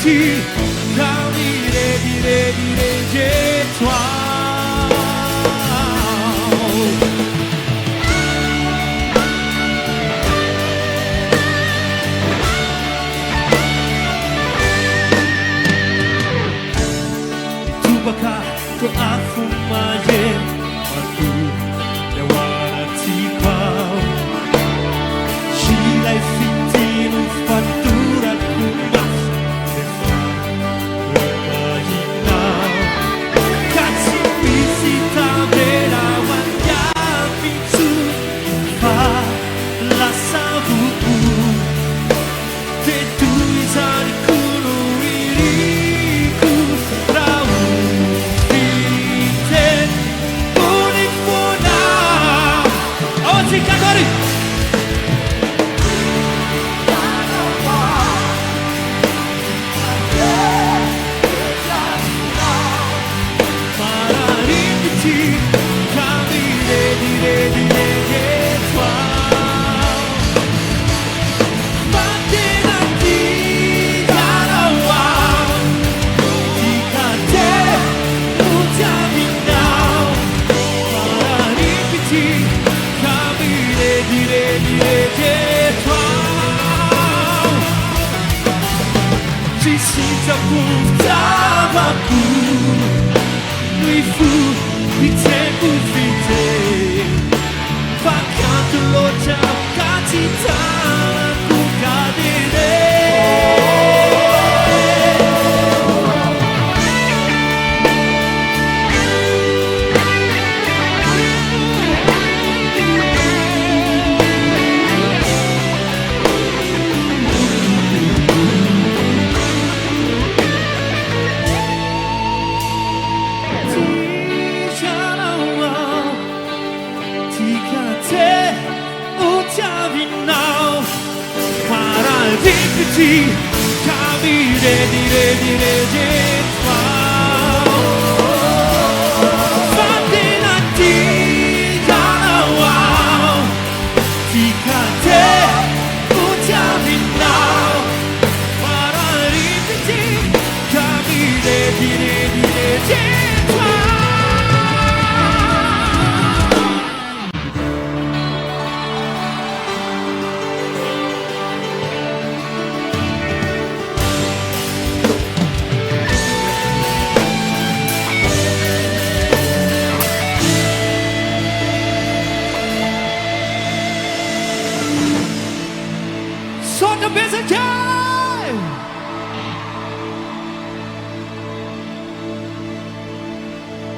petit, car il est toi. Itu bakal doaku majen, aku lewati kau. Silai fitinu faturaku mas levar berbahinau. Kasih visita berawan yang pintu falasa buku. Tetui sariku nuiriku rau fiten unik puna. Oh jika kori Tavaku Nuifu Viteku vite Pakantu loja Katita Ku kadire Petit, kami ready toi. Fate nanti jangan jika te ucapin now. Para petit, kami ready toi. Só cabeça,